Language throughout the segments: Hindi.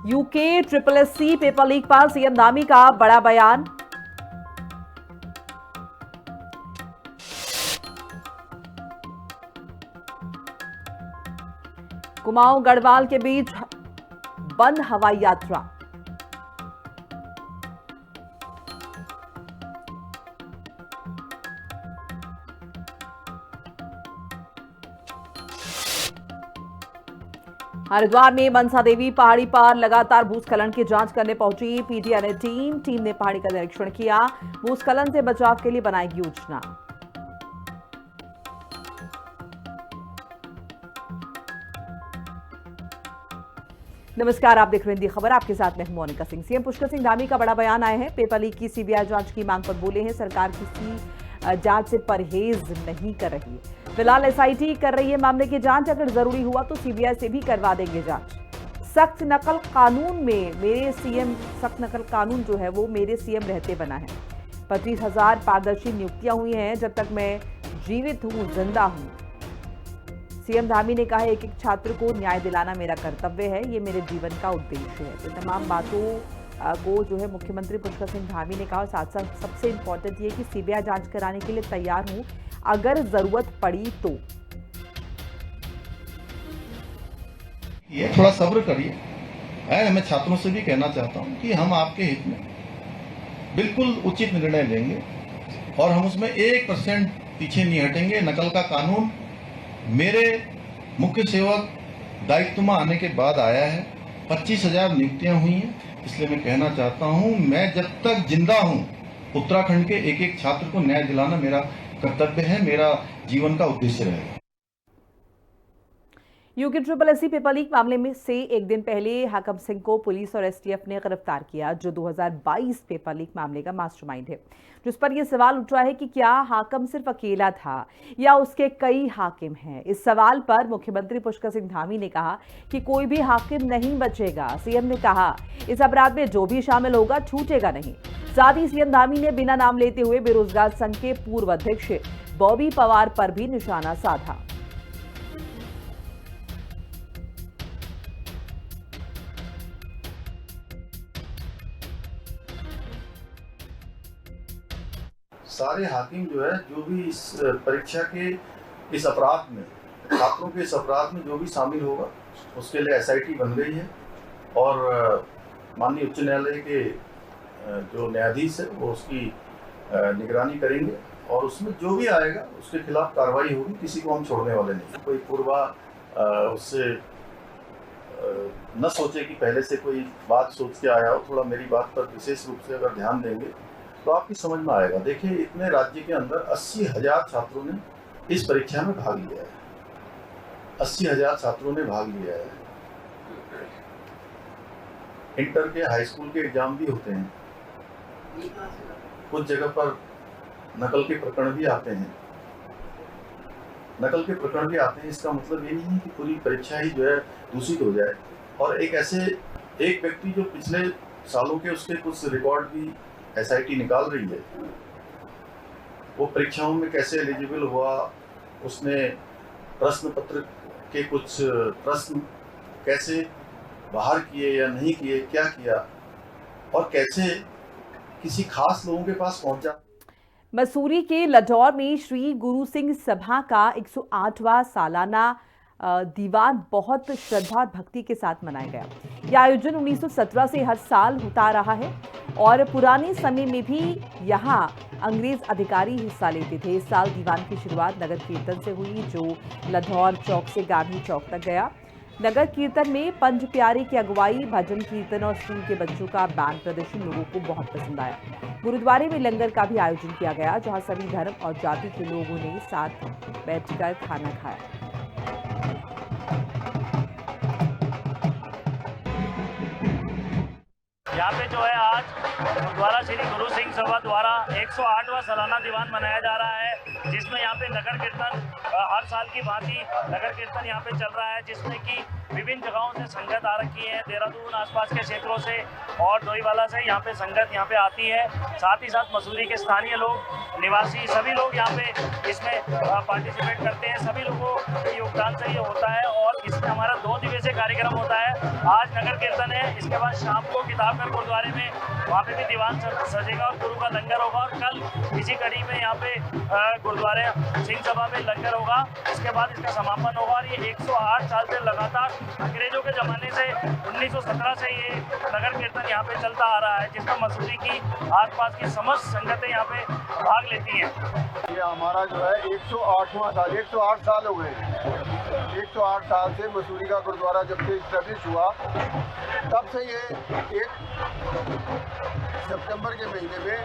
यूके SSC पेपर लीक पर सीएम धामी का बड़ा बयान। कुमाऊं गढ़वाल के बीच बंद हवाई यात्रा। हरिद्वार में मनसा देवी पहाड़ी पर लगातार भूस्खलन की जांच करने पहुंची पीटीआई टीम ने पहाड़ी का निरीक्षण किया। भूस्खलन से बचाव के लिए बनाएगी योजना। नमस्कार, आप देख रहे हैं हिंदी खबर। आपके साथ मैं हूं मोनिका सिंह। सीएम पुष्कर सिंह धामी का बड़ा बयान आया है। पेपर लीक की सीबीआई जांच की मांग पर बोले हैं सरकार किसी जांच से परहेज नहीं कर रही है। फिलहाल एसआईटी कर रही है मामले की जांच। अगर जरूरी हुआ तो सीबीआई से भी करवा देंगे जांच। सख्त नकल कानून जो है वो मेरे सीएम रहते बना है। 25,000 पारदर्शी नियुक्तियां हुई हैं। जब तक मैं जीवित हूं, जिंदा हूं। सीएम धामी ने कहा एक एक छात्र को न्याय दिलाना मेरा कर्तव्य है, ये मेरे जीवन का उद्देश्य है। तो तमाम बातों को जो है मुख्यमंत्री पुष्कर सिंह धामी ने कहा। साथ साथ सबसे इंपॉर्टेंट ये कि सीबीआई जांच कराने के लिए तैयार हूं अगर जरूरत पड़ी तो। ये थोड़ा सब्र करिए। मैं छात्रों से भी कहना चाहता हूं कि हम आपके हित में बिल्कुल उचित निर्णय लेंगे और हम उसमें 1% पीछे नहीं हटेंगे। नकल का कानून मेरे मुख्य सेवक दायित्व में आने के बाद आया है। 25,000 नियुक्तियां हुई हैं। इसलिए मैं कहना चाहता हूं, मैं जब तक जिंदा हूं उत्तराखंड के एक एक छात्र को न्याय दिलाना मेरा कर्तव्य है, मेरा जीवन का उद्देश्य रहेगा। यूके SSC पेपर लीक मामले में से एक दिन पहले हाकम सिंह को पुलिस और एसटीएफ ने गिरफ्तार किया, जो 2022 पेपर लीक मामले का मास्टरमाइंड है। जिस पर यह सवाल उठ रहा है कि क्या हाकम सिर्फ अकेला था या उसके कई हाकिम हैं। इस सवाल पर मुख्यमंत्री पुष्कर सिंह धामी ने कहा कि कोई भी हाकिम नहीं बचेगा। सीएम ने कहा इस अपराध में जो भी शामिल होगा छूटेगा नहीं। साथ ही सीएम धामी ने बिना नाम लेते हुए बेरोजगार संघ के पूर्व अध्यक्ष बॉबी पवार पर भी निशाना साधा। सारे हाकिम जो है, जो भी इस परीक्षा के इस अपराध में, छात्रों के इस अपराध में जो भी शामिल होगा उसके लिए एसआईटी बन गई है और माननीय उच्च न्यायालय के जो न्यायाधीश है वो उसकी निगरानी करेंगे और उसमें जो भी आएगा उसके खिलाफ कार्रवाई होगी। किसी को हम छोड़ने वाले नहीं। कोई पूर्वा उससे न सोचे कि पहले से कोई बात सोच के आया हो। थोड़ा मेरी बात पर विशेष रूप से अगर ध्यान देंगे तो आपकी समझ में आएगा। देखिए, इतने राज्य के अंदर 80,000 छात्रों ने इस परीक्षा में भाग लिया है। 80,000 छात्रों ने भाग लिया है। इंटर के, हाई स्कूल के एग्जाम भी होते हैं। कुछ जगह पर नकल के प्रकरण भी आते हैं। इसका मतलब ये नहीं है कि पूरी परीक्षा ही जो है दूषित हो जाए। और एक व्यक्ति जो पिछले सालों के उसके कुछ रिकॉर्ड भी एसआईटी निकाल रही है, वो परीक्षाओं में कैसे एलिजिबल हुआ, उसने प्रश्न पत्र के कुछ प्रश्न कैसे बाहर किए या नहीं किए, क्या किया और कैसे किसी खास लोगों के पास पहुंचा। मसूरी के लडौर में श्री गुरु सिंह सभा का 108वां सालाना दीवान बहुत श्रद्धा और भक्ति के साथ मनाया गया। यह आयोजन 1917 से हर साल होता रहा है और पुराने समय में भी यहाँ अंग्रेज अधिकारी हिस्सा लेते थे। इस साल दीवान की शुरुआत नगर कीर्तन से हुई, जो लडौर चौक से गांधी चौक तक गया। नगर कीर्तन में पंज प्यारे की अगुवाई, भजन कीर्तन और स्कूल के बच्चों का बैंड प्रदर्शन लोगों को बहुत पसंद आया। गुरुद्वारे में लंगर का भी आयोजन किया गया, जहां सभी धर्म और जाति के लोगों ने साथ बैठकर खाना खाया। यहाँ पे जो है आज गुरुद्वारा श्री गुरु सिंह सभा द्वारा 108वां सालाना दीवान मनाया जा रहा है, जिसमें यहाँ पे नगर कीर्तन हर साल की भांति नगर कीर्तन यहाँ पे चल रहा है, जिसमें कि विभिन्न जगहों से संगत आ रखी है। देहरादून आसपास के क्षेत्रों से और डोईवाला से यहाँ पे संगत यहाँ पे आती है। साथ ही साथ मसूरी के स्थानीय लोग, निवासी सभी लोग यहाँ पे इसमें पार्टिसिपेट करते हैं। सभी लोगों के योगदान से ये होता है और इसमें हमारा 2 दिवसीय कार्यक्रम होता है। आज नगर कीर्तन है, इसके बाद शाम को किताबघर गुरुद्वारे में वहाँ पे भी दीवान सजेगा और गुरु का लंगर होगा। और कल इसी कड़ी में यहाँ पे गुरुद्वारे सिंह सभा में लंगर होगा। इसके बाद इसका समापन होगा। और ये 108 साल से लगातार अंग्रेजों के ज़माने से 1917 से ये नगर कीर्तन यहाँ पे चलता आ रहा है, जिसमें मसूरी की आसपास की समस्त संगतें यहाँ पे भाग लेती हैं। ये हमारा जो है 108वां साल, 108 साल हो गए। 108 साल से मसूरी का गुरुद्वारा जब से इस्टेब्लिश हुआ तब से ये एक सितंबर के महीने में,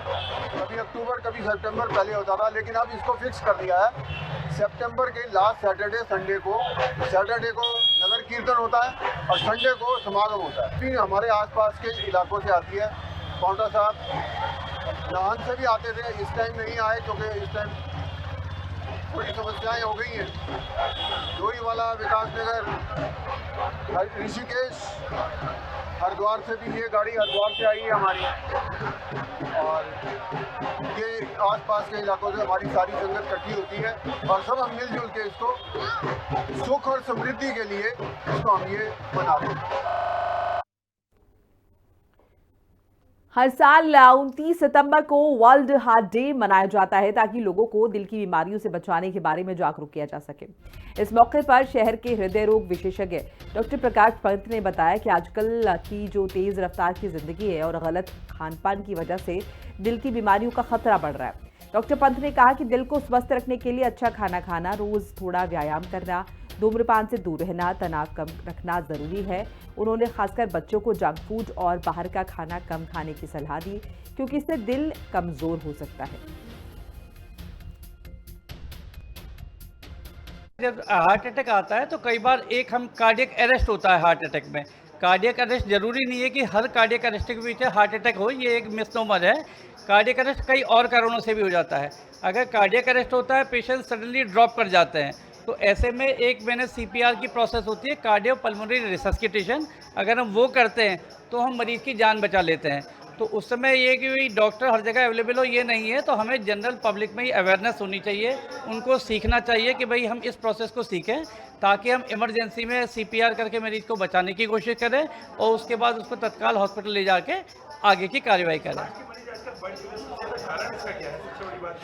कभी अक्टूबर कभी सितंबर पहले होता था, लेकिन अब इसको फिक्स कर दिया है सितंबर के लास्ट सैटरडे संडे को नगर कीर्तन होता है और संडे को समागम होता है। फिर हमारे आसपास के इलाकों से आती है। पाउंटा साहब नाहन से भी आते थे, इस टाइम नहीं आए क्योंकि इस टाइम थोड़ी समस्याएं हो गई हैं। डोईवाला, विकास नगर, ऋषिकेश, हरिद्वार से भी ये गाड़ी हरिद्वार से आई है हमारी, और ये आसपास के इलाकों से हमारी सारी संगत इकट्ठी होती है और सब हम मिलजुल के इसको सुख और समृद्धि के लिए इसको हम ये मनाते हैं। हर साल 29 सितंबर को वर्ल्ड हार्ट डे मनाया जाता है ताकि लोगों को दिल की बीमारियों से बचाने के बारे में जागरूक किया जा सके। इस मौके पर शहर के हृदय रोग विशेषज्ञ डॉक्टर प्रकाश पंत ने बताया कि आजकल की जो तेज रफ्तार की जिंदगी है और गलत खान-पान की वजह से दिल की बीमारियों का खतरा बढ़ रहा है। डॉक्टर पंत ने कहा कि दिल को स्वस्थ रखने के लिए अच्छा खाना खाना, रोज थोड़ा व्यायाम करना, धूम्रपान से दूर रहना, तनाव कम रखना जरूरी है। उन्होंने खासकर बच्चों को जंक फूड और बाहर का खाना कम खाने की सलाह दी क्योंकि इससे दिल कमजोर हो सकता है। जब हार्ट अटैक आता है तो कई बार एक हम कार्डियक अरेस्ट होता है हार्ट अटैक में। कार्डियक अरेस्ट जरूरी नहीं है कि हर कार्डियक अरेस्ट के पीछे हार्ट अटैक हो, ये एक मिसनोमर है। कार्डियक अरेस्ट कई और कारणों से भी हो जाता है। अगर कार्डियक अरेस्ट होता है, पेशेंट सडनली ड्रॉप कर जाते हैं, तो ऐसे में 1 महीने CPR की प्रोसेस होती है, कार्डियो पल्मोनरी रिसस्किटेशन। अगर हम वो करते हैं तो हम मरीज़ की जान बचा लेते हैं। तो उस समय ये कि डॉक्टर हर जगह अवेलेबल हो ये नहीं है, तो हमें जनरल पब्लिक में ही अवेयरनेस होनी चाहिए, उनको सीखना चाहिए कि भाई हम इस प्रोसेस को सीखें ताकि हम इमरजेंसी में CPR करके मरीज़ को बचाने की कोशिश करें और उसके बाद उसको तत्काल हॉस्पिटल ले जाके आगे की कार्रवाई करें।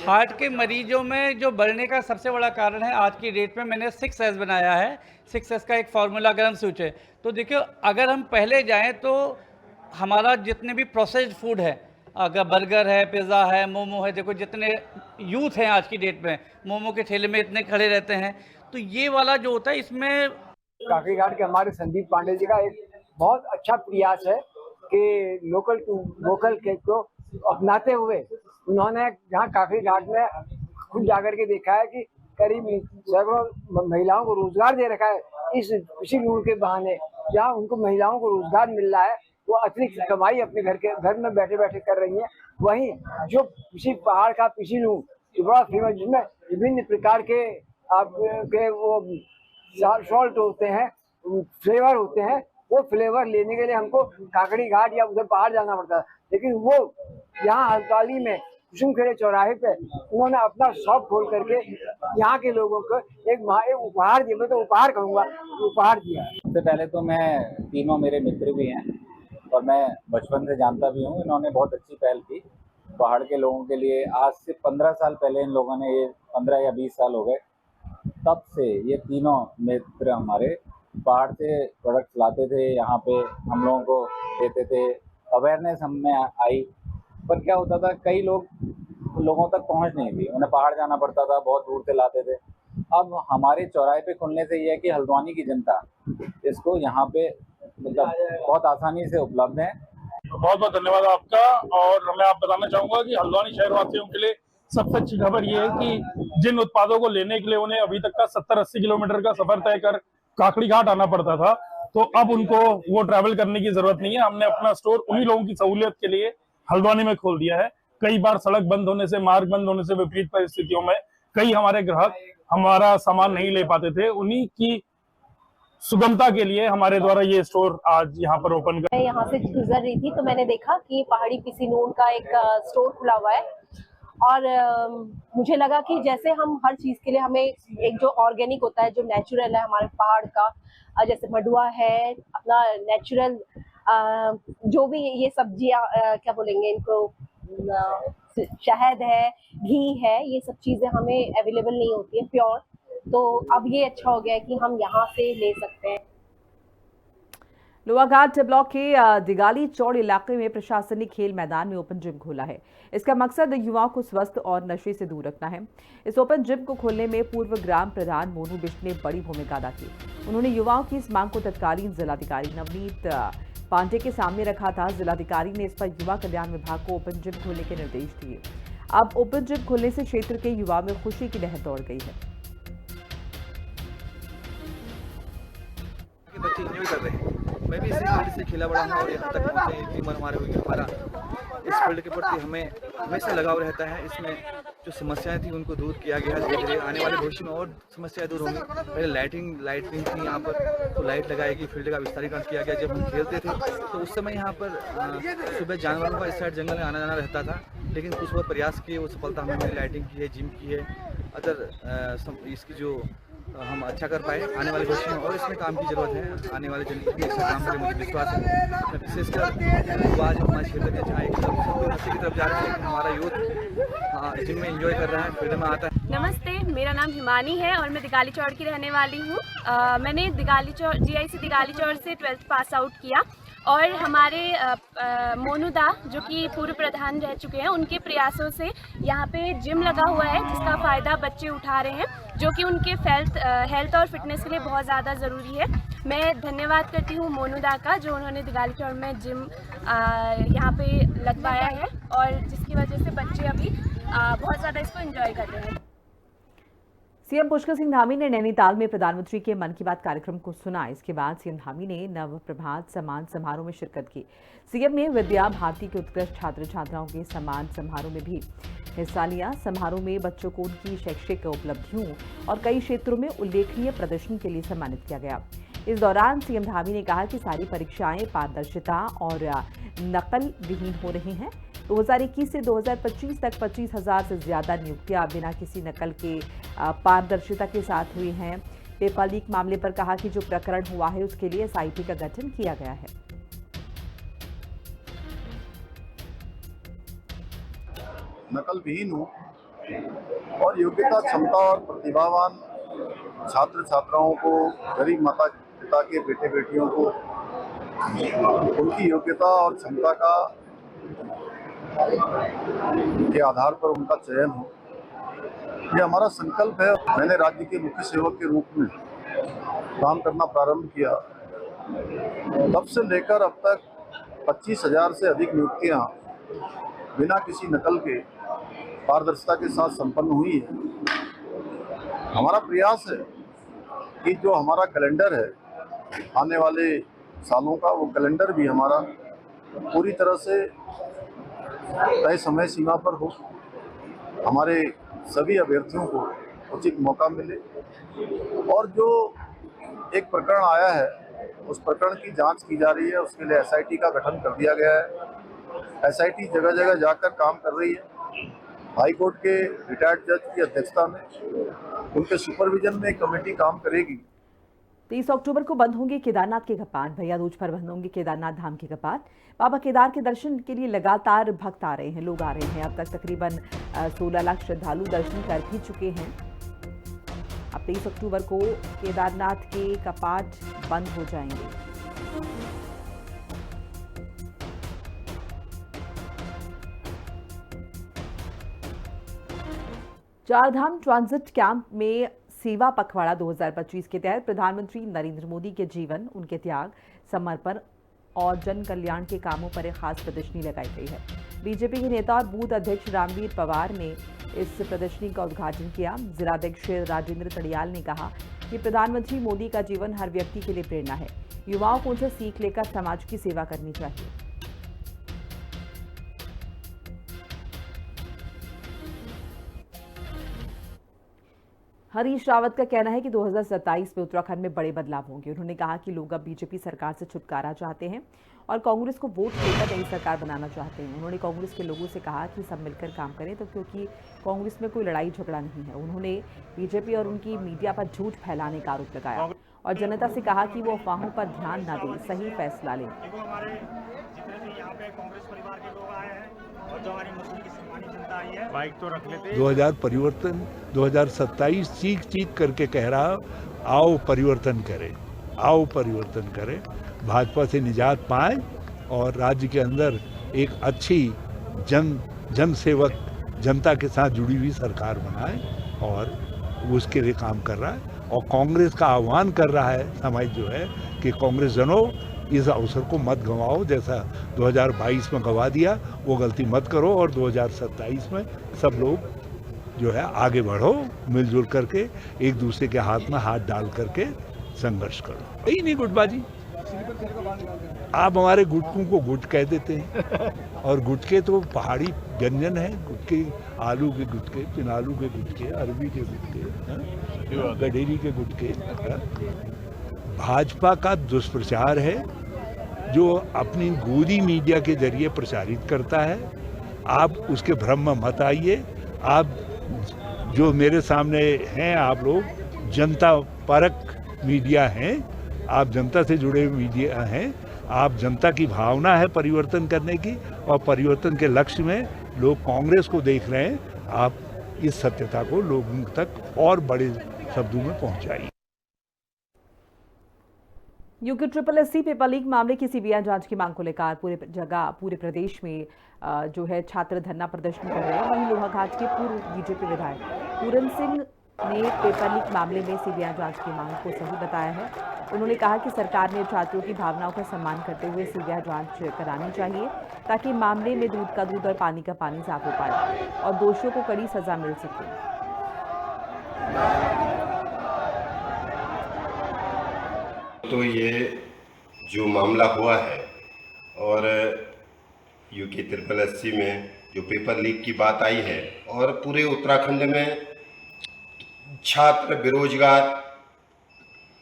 हार्ट के मरीजों में जो बढ़ने का सबसे बड़ा कारण है, आज की डेट में मैंने 6S बनाया है। 6S का एक फार्मूला अगर हम सोचें तो देखिए, अगर हम पहले जाएं तो हमारा जितने भी प्रोसेस्ड फूड है, अगर बर्गर है, पिज़्ज़ा है, मोमो है, देखो जितने यूथ हैं आज की डेट में मोमो के ठेले में इतने खड़े रहते हैं, तो ये वाला जो होता है इसमें काकड़ी घाट के हमारे संदीप पांडे जी का एक बहुत अच्छा प्रयास है कि लोकल टू वोकल को अपनाते हुए उन्होंने जहाँ काकड़ी घाट में खुद जाकर के देखा है कि करीब सैकड़ों महिलाओं को रोजगार दे रखा है इस कृषि लूण के बहाने। जहाँ उनको महिलाओं को रोजगार मिल रहा है, वो अतिरिक्त कमाई अपने घर में बैठे बैठे कर रही हैं। वहीं जो किसी पहाड़ का कृषि लूण जो बड़ा फेमस, जिसमें विभिन्न प्रकार के आपके वो सॉल्ट होते हैं, फ्लेवर होते हैं, वो फ्लेवर लेने के लिए हमको काकड़ी घाट या उधर पहाड़ जाना पड़ता है। लेकिन वो यहाँ हड़ताली में कुसुमखेड़े चौराहे पे उन्होंने अपना शॉप खोल करके यहाँ के लोगों को एक उपहार दिया। मैं तो उपहार कहूँगा, उपहार दिया। सबसे पहले तो मैं, तीनों मेरे मित्र भी हैं और मैं बचपन से जानता भी हूँ। इन्होंने बहुत अच्छी पहल की पहाड़ के लोगों के लिए। आज से 15 साल पहले इन लोगों ने, ये 15 या 20 साल हो गए, तब से ये तीनों मित्र हमारे पहाड़ से प्रोडक्ट्स लाते थे, यहाँ पे हम लोगों को देते थे। अवेयरनेस हम में आई, पर क्या होता था, कई लोगों तक पहुँच नहीं थी, उन्हें पहाड़ जाना पड़ता था, बहुत दूर से लाते थे। अब हमारे चौराहे पे खुलने से ये है कि हल्द्वानी की जनता इसको यहाँ पे मतलब बहुत आसानी से उपलब्ध है। बहुत बहुत धन्यवाद आपका। और मैं आप बताना चाहूँगा कि हल्द्वानी शहरवासियों के लिए सबसे अच्छी खबर ये है कि जिन उत्पादों को लेने के लिए उन्हें अभी तक का 70-80 किलोमीटर का सफर तय कर काकड़ी घाट आना पड़ता था, तो अब उनको वो ट्रैवल करने की जरूरत नहीं है। हमने अपना स्टोर उन्हीं लोगों की सहूलियत के लिए हल्द्वानी में खोल दिया है। कई बार सड़क बंद होने से, मार्ग बंद होने से विपरीत परिस्थितियों में कई हमारे ग्राहक हमारा सामान नहीं ले पाते थे। उन्हीं की सुगमता के लिए हमारे द्वारा ये स्टोर आज यहाँ पर ओपन कर। मैं यहाँ से गुजर रही थी तो मैंने देखा कि पहाड़ी पीसी नून का एक स्टोर खुला हुआ है और मुझे लगा कि जैसे हम हर चीज़ के लिए हमें एक जो ऑर्गेनिक होता है, जो नेचुरल है हमारे पहाड़ का, जैसे मडुआ है अपना नेचुरल, जो भी ये सब्जियां क्या बोलेंगे इनको, शहद है, घी है, ये सब चीज़ें हमें अवेलेबल नहीं होती है प्योर। तो अब ये अच्छा हो गया है कि हम यहाँ से ले सकते हैं। लोहाघाट ब्लॉक के दिगाली चौड़ इलाके में प्रशासन ने खेल मैदान में ओपन जिम खोला है। इसका मकसद युवाओं को स्वस्थ और नशे से दूर रखना है। इस ओपन जिम को खोलने में पूर्व ग्राम प्रधान मोनू बिष्ट ने बड़ी भूमिका अदा की। उन्होंने युवाओं की इस मांग को तत्कालीन जिलाधिकारी नवनीत पांडे के सामने रखा था। जिलाधिकारी ने इस पर युवा कल्याण विभाग को ओपन जिम खोलने के निर्देश दिए। अब ओपन जिम खोलने से क्षेत्र के युवाओं में खुशी की लहर दौड़ गई है। बच्चे एंजॉय कर रहे हैं। मैं भी इसी फील्ड से खेला बड़ा हूँ और यहाँ तक पहुँचे, इतनी उम्र हमारे हुई। हमारा इस फील्ड के प्रति हमें हमेशा लगाव रहता है। इसमें जो समस्याएं थी उनको दूर किया गया। धीरे धीरे आने वाले भविष्य में और समस्याएं दूर होंगी। पहले लाइट नहीं थी यहाँ पर, तो लाइट लगाएगी, फील्ड का विस्तारीकरण किया गया। जब हम खेलते थे तो उस समय यहाँ पर सुबह जानवरों का इस साइड जंगल में आना जाना रहता था, लेकिन कुछ और प्रयास किए, वो सफलता हमें मिली। लाइटिंग की है, जिम की है, अदर इसकी जो हम अच्छा कर पाए आने वाले भविष्य में, और इसमें काम की जरूरत है। आने वाले जनरेशन भी अच्छा काम करें, मुझे विश्वास है। विशेषकर युवा जो हमारे क्षेत्र में जहाँ एक तरफ नशे की तरफ जा रहे हैं, लेकिन हमारा यूथ जिम में एंजॉय कर रहा है, फील्ड में आता है। नमस्ते, मेरा नाम हिमानी है और मैं दिगाली चौड़ की रहने वाली हूँ। मैंने GIC दिगाली चौड़ से 12th पास आउट किया और हमारे मोनू दा जो कि पूर्व प्रधान रह चुके हैं, उनके प्रयासों से यहाँ पे जिम लगा हुआ है, जिसका फ़ायदा बच्चे उठा रहे हैं, जो कि उनके हेल्थ और फिटनेस के लिए बहुत ज़्यादा ज़रूरी है। मैं धन्यवाद करती हूँ मोनू दा का, जो उन्होंने दिगाली चौड़ में जिम यहाँ पे लगवाया है और जिसकी वजह से बच्चे अभी बहुत ज़्यादा इसको एंजॉय कर रहे हैं। सीएम पुष्कर सिंह धामी ने नैनीताल में प्रधानमंत्री के मन की बात कार्यक्रम को सुना। इसके बाद सीएम धामी ने नव प्रभात सम्मान समारोह में शिरकत की। सीएम ने विद्या भारती के उत्कृष्ट छात्र छात्राओं के सम्मान समारोह में भी हिस्सा लिया। समारोह में बच्चों को उनकी शैक्षिक उपलब्धियों और कई क्षेत्रों में उल्लेखनीय प्रदर्शन के लिए सम्मानित किया गया। इस दौरान सीएम धामी ने कहा कि सारी परीक्षाएं पारदर्शिता और नकल विहीन हो रही हैं। 2021 से 2025 तक 25,000 से ज्यादा नियुक्तियां बिना किसी नकल के पारदर्शिता के साथ हुई हैं। पेपर लीक मामले पर कहा कि जो प्रकरण हुआ है उसके लिए SIT का गठन किया गया है। नकल विहीन हो और योग्यता, क्षमता और प्रतिभावान छात्र छात्राओं को, गरीब माता पिता के बेटे बेटियों को उनकी योग्यता और क्षमता का के आधार पर उनका चयन हो, ये हमारा संकल्प है। मैंने राज्य के मुख्य सेवक के रूप में काम करना प्रारंभ किया, तब से लेकर अब तक 25,000 से अधिक नियुक्तियां बिना किसी नकल के पारदर्शिता के साथ संपन्न हुई है। हमारा प्रयास है कि जो हमारा कैलेंडर है आने वाले सालों का, वो कैलेंडर भी हमारा पूरी तरह से तय समय सीमा पर हो, हमारे सभी अभ्यर्थियों को उचित मौका मिले, और जो एक प्रकरण आया है उस प्रकरण की जांच की जा रही है। उसके लिए SIT का गठन कर दिया गया है। SIT जगह जगह जाकर काम कर रही है। हाई कोर्ट के रिटायर्ड जज की अध्यक्षता में, उनके सुपरविजन में एक कमेटी काम करेगी। 30 अक्टूबर को बंद होंगे केदारनाथ के कपाट। भैया दूज पर बंद होंगे केदारनाथ धाम के कपाट। बाबा केदार के दर्शन के लिए लगातार भक्त आ रहे हैं, लोग आ रहे हैं। अब तक तकरीबन 16 लाख श्रद्धालु दर्शन कर भी चुके हैं। अब 23 अक्टूबर को केदारनाथ के कपाट बंद हो जाएंगे। चारधाम ट्रांजिट कैंप में सेवा पखवाड़ा 2025 के तहत प्रधानमंत्री नरेंद्र मोदी के जीवन, उनके त्याग, समर्पण और जन कल्याण के कामों पर एक खास प्रदर्शनी लगाई गई है। बीजेपी के नेता और बूथ अध्यक्ष रामवीर पवार ने इस प्रदर्शनी का उद्घाटन किया। जिलाध्यक्ष राजेंद्र तड़ियाल ने कहा कि प्रधानमंत्री मोदी का जीवन हर व्यक्ति के लिए प्रेरणा है। युवाओं को उनसे सीख लेकर समाज की सेवा करनी चाहिए। हरीश रावत का कहना है कि 2027 में उत्तराखंड में बड़े बदलाव होंगे। उन्होंने कहा कि लोग अब बीजेपी सरकार से छुटकारा चाहते हैं और कांग्रेस को वोट देकर नई सरकार बनाना चाहते हैं। उन्होंने कांग्रेस के लोगों से कहा कि सब मिलकर काम करें, तो क्योंकि कांग्रेस में कोई लड़ाई झगड़ा नहीं है। उन्होंने बीजेपी और उनकी मीडिया पर झूठ फैलाने का आरोप लगाया और जनता से कहा कि वो अफवाहों पर ध्यान न दें, सही फैसला लें। बाइक तो रख लेते। 2000 परिवर्तन 2027 चीख करके कह रहा, आओ परिवर्तन करें, आओ परिवर्तन करें, भाजपा से निजात पाएं और राज्य के अंदर एक अच्छी जन सेवक जनता के साथ जुड़ी हुई सरकार बनाए, और उसके लिए काम कर रहा है। और कांग्रेस का आह्वान कर रहा है समाज जो है कि कांग्रेस जनों, इस अवसर को मत गंवाओ, जैसा 2022 में गंवा दिया वो गलती मत करो, और 2027 में सब लोग जो है आगे बढ़ो, मिलजुल करके एक दूसरे के हाथ में हाथ डाल करके संघर्ष करो। यही नहीं गुटबाजी। आप हमारे गुटकों को गुट कह देते हैं, और गुटके तो पहाड़ी व्यंजन है। गुटके, आलू के गुटके, पिनालू के गुटके, अरबी के गुटके, गडेरी के गुटके। भाजपा का दुष्प्रचार है जो अपनी गोदी मीडिया के जरिए प्रचारित करता है। आप उसके भ्रम में मत आइए। आप जो मेरे सामने हैं, आप लोग जनता परक मीडिया हैं, आप जनता से जुड़े हुए मीडिया हैं। आप जनता की भावना है परिवर्तन करने की, और परिवर्तन के लक्ष्य में लोग कांग्रेस को देख रहे हैं। आप इस सत्यता को लोगों तक और बड़े शब्दों में पहुंचाइए। यूके SSSC पेपर लीक मामले की सीबीआई जांच की मांग को लेकर पूरे प्रदेश में जो है छात्र धरना प्रदर्शन कर रहे हैं। वहीं लोहाघाट के पूर्व बीजेपी विधायक पूरन सिंह ने पेपर लीक मामले में सीबीआई जांच की मांग को सही बताया है। उन्होंने कहा कि सरकार ने छात्रों की भावनाओं का सम्मान करते हुए सीबीआई जांच करानी चाहिए, ताकि मामले में दूध का दूध और पानी का पानी साफ हो पाए और दोषियों को कड़ी सजा मिल सके। तो ये जो मामला हुआ है, और यूके SSSC में जो पेपर लीक की बात आई है, और पूरे उत्तराखंड में छात्र बेरोजगार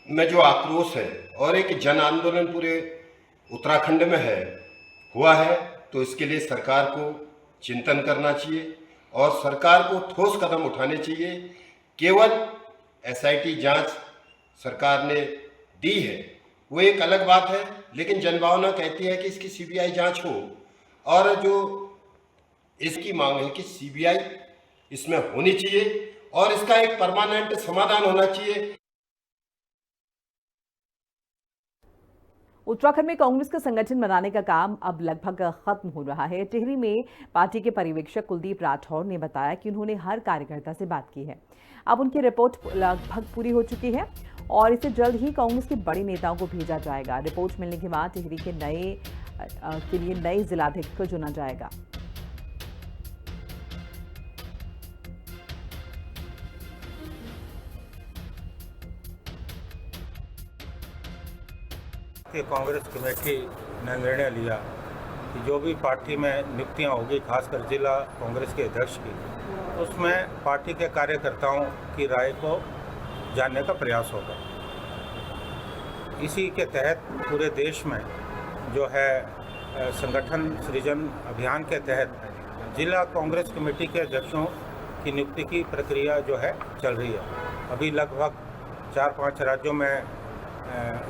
में जो आक्रोश है और एक जन आंदोलन पूरे उत्तराखंड में हुआ है, तो इसके लिए सरकार को चिंतन करना चाहिए और सरकार को ठोस कदम उठाने चाहिए। केवल SIT जांच सरकार ने दी है वो एक अलग बात है, लेकिन जनभावना कहती है कि इसकी CBI जांच हो, और जो इसकी मांग है कि CBI इसमें होनी चाहिए और इसका एक परमानेंट समाधान होना चाहिए। उत्तराखंड में कांग्रेस का संगठन बनाने का काम अब लगभग खत्म हो रहा है। टिहरी में पार्टी के पर्यवेक्षक कुलदीप राठौर ने बताया कि उन्होंने हर कार्यकर्ता से बात की है। अब उनकी रिपोर्ट लगभग पूरी हो चुकी है और इसे जल्द ही कांग्रेस के बड़े नेताओं को भेजा जाएगा। रिपोर्ट मिलने के बाद टिहरी के लिए नए जिलाध्यक्ष को चुना जाएगा। कांग्रेस कमेटी ने निर्णय लिया कि जो भी पार्टी में नियुक्तियां होगी, खासकर जिला कांग्रेस के अध्यक्ष की, उसमें पार्टी के कार्यकर्ताओं की राय को जानने का प्रयास होगा। इसी के तहत पूरे देश में जो है संगठन सृजन अभियान के तहत जिला कांग्रेस कमेटी के अध्यक्षों की नियुक्ति की प्रक्रिया जो है चल रही है। अभी लगभग 4-5 राज्यों में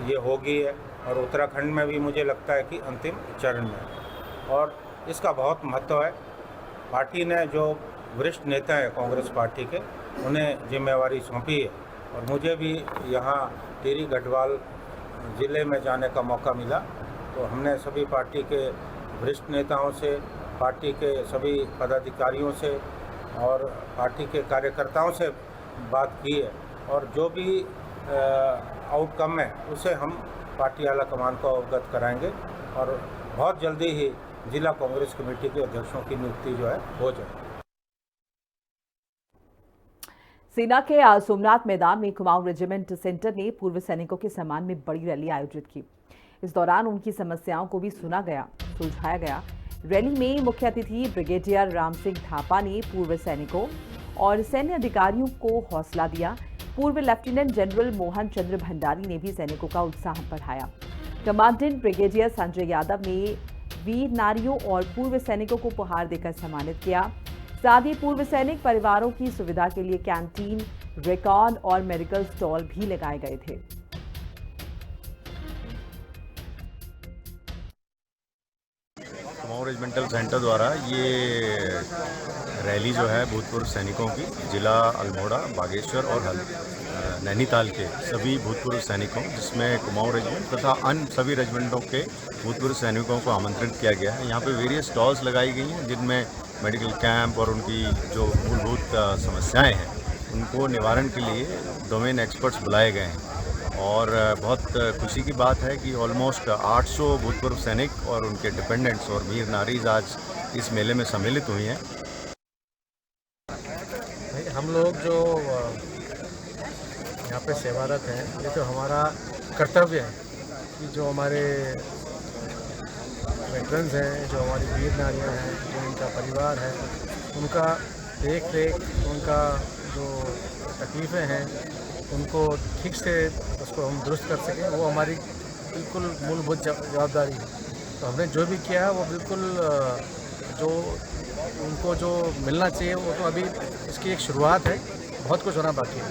ये हो गई है और उत्तराखंड में भी मुझे लगता है कि अंतिम चरण में, और इसका बहुत महत्व है। पार्टी ने जो वरिष्ठ नेता हैं कांग्रेस पार्टी के, उन्हें जिम्मेवारी सौंपी है और मुझे भी यहाँ टिहरी गढ़वाल ज़िले में जाने का मौका मिला, तो हमने सभी पार्टी के वरिष्ठ नेताओं से, पार्टी के सभी पदाधिकारियों से और पार्टी के कार्यकर्ताओं से बात की है, और जो भी आउटकम है उसे हम पार्टी आला कमान को अवगत कराएंगे और बहुत जल्दी ही जिला कांग्रेस कमेटी के अध्यक्षों की नियुक्ति जो है हो जाए। सेना के सोमनाथ मैदान में कुमाऊं रेजिमेंट सेंटर ने पूर्व सैनिकों के सम्मान में बड़ी रैली आयोजित की। इस दौरान उनकी समस्याओं को भी सुलझाया गया। रैली में मुख्य अतिथि ब्रिगेडियर राम सिंह थापा ने पूर्व सैनिकों और सैन्य अधिकारियों को हौसला दिया। पूर्व लेफ्टिनेंट जनरल मोहन चंद्र भंडारी ने भी सैनिकों का उत्साह बढ़ाया। कमांडेंट ब्रिगेडियर संजय यादव ने वीर नारियों और पूर्व सैनिकों को उपहार देकर सम्मानित किया। साथ ही पूर्व सैनिक परिवारों की सुविधा के लिए कैंटीन, रिकॉर्ड और मेडिकल स्टॉल भी लगाए गए थे। कुमाऊं रेजिमेंटल सेंटर द्वारा ये रैली जो है भूतपूर्व सैनिकों की जिला अल्मोड़ा, बागेश्वर और नैनीताल के सभी भूतपूर्व सैनिकों, जिसमें कुमाऊं रेजिमेंट तथा अन्य सभी रेजिमेंटों के भूतपूर्व सैनिकों को आमंत्रित किया गया है। यहाँ पे वेरियस स्टॉल्स लगाई गई हैं जिनमें मेडिकल कैंप और उनकी जो मूलभूत समस्याएं हैं उनको निवारण के लिए डोमेन एक्सपर्ट्स बुलाए गए हैं। और बहुत खुशी की बात है कि ऑलमोस्ट 800 भूतपूर्व सैनिक और उनके डिपेंडेंट्स और वीर नारीज आज इस मेले में सम्मिलित हुई हैं। हम लोग जो यहाँ पे सेवारत हैं, ये तो हमारा कर्तव्य है कि जो हमारे वेटरन्स हैं, जो हमारी वीर नारियाँ हैं, जो उनका परिवार है, उनका देख रेख, उनका जो तकलीफ़ें हैं उनको ठीक से उसको हम दुरुस्त कर सकें, वो हमारी बिल्कुल मूलभूत जवाबदारी है। तो हमने जो भी किया है वो बिल्कुल जो उनको जो मिलना चाहिए वो तो अभी इसकी एक शुरुआत है, बहुत कुछ होना बाकी है।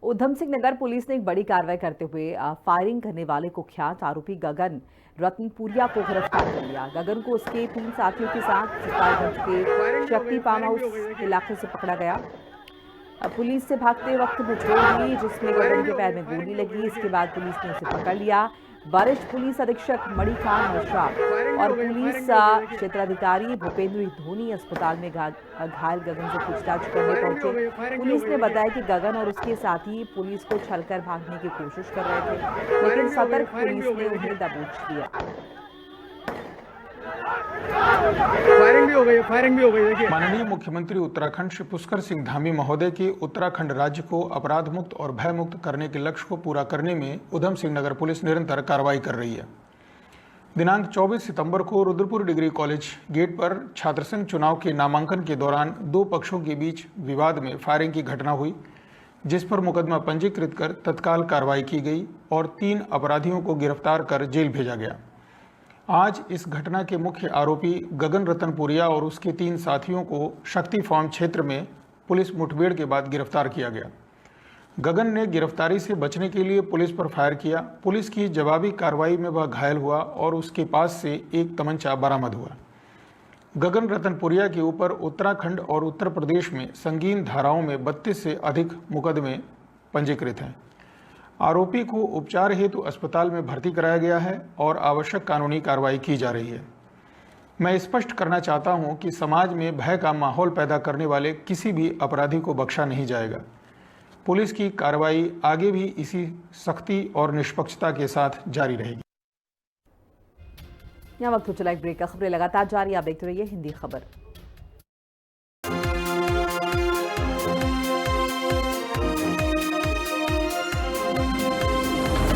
उधम सिंह नगर पुलिस ने एक बड़ी कार्रवाई करते हुए फायरिंग करने वाले कुख्यात आरोपी गगन रत्नपुरिया को गिरफ्तार कर लिया। गगन को उसके 3 साथियों के साथ सितारगंज के शक्ति फार्म हाउस इलाके से पकड़ा गया। पुलिस से भागते वक्त मुठभेड़ हुई जिसमें गगन के पैर में गोली लगी। इसके बाद पुलिस ने उसे पकड़ लिया। वरिष्ठ पुलिस अधीक्षक मणि खान मिश्रा और पुलिस क्षेत्राधिकारी भूपेंद्र धोनी अस्पताल में घायल गगन से पूछताछ करने पहुंचे। पुलिस ने बताया कि गगन और उसके साथी पुलिस को छलकर भागने की कोशिश कर रहे थे, लेकिन सतर्क पुलिस ने उन्हें दबोच लिया। फायरिंग भी हो गई। देखिए, माननीय मुख्यमंत्री उत्तराखंड श्री पुष्कर सिंह धामी महोदय के उत्तराखंड राज्य को अपराध मुक्त और भय मुक्त करने के लक्ष्य को पूरा करने में उधम सिंह नगर पुलिस निरंतर कार्रवाई कर रही है। दिनांक 24 सितंबर को रुद्रपुर डिग्री कॉलेज गेट पर छात्र संघ चुनाव के नामांकन के दौरान 2 पक्षों के बीच विवाद में फायरिंग की घटना हुई, जिस पर मुकदमा पंजीकृत कर तत्काल कार्रवाई की गई और 3 अपराधियों को गिरफ्तार कर जेल भेजा गया। आज इस घटना के मुख्य आरोपी गगन रतनपुरिया और उसके 3 साथियों को शक्ति फार्म क्षेत्र में पुलिस मुठभेड़ के बाद गिरफ्तार किया गया। गगन ने गिरफ्तारी से बचने के लिए पुलिस पर फायर किया। पुलिस की जवाबी कार्रवाई में वह घायल हुआ और उसके पास से एक तमंचा बरामद हुआ। गगन रतनपुरिया के ऊपर उत्तराखंड और उत्तर प्रदेश में संगीन धाराओं में 32 से अधिक मुकदमे पंजीकृत हैं। आरोपी को उपचार हेतु अस्पताल में भर्ती कराया गया है और आवश्यक कानूनी कार्रवाई की जा रही है। मैं स्पष्ट करना चाहता हूं कि समाज में भय का माहौल पैदा करने वाले किसी भी अपराधी को बख्शा नहीं जाएगा। पुलिस की कार्रवाई आगे भी इसी सख्ती और निष्पक्षता के साथ जारी रहेगी। यहाँ वक्त हो चला एक ब्रेक का। खबरें लगातार जारी, आप देखते रहिए हिंदी खबर।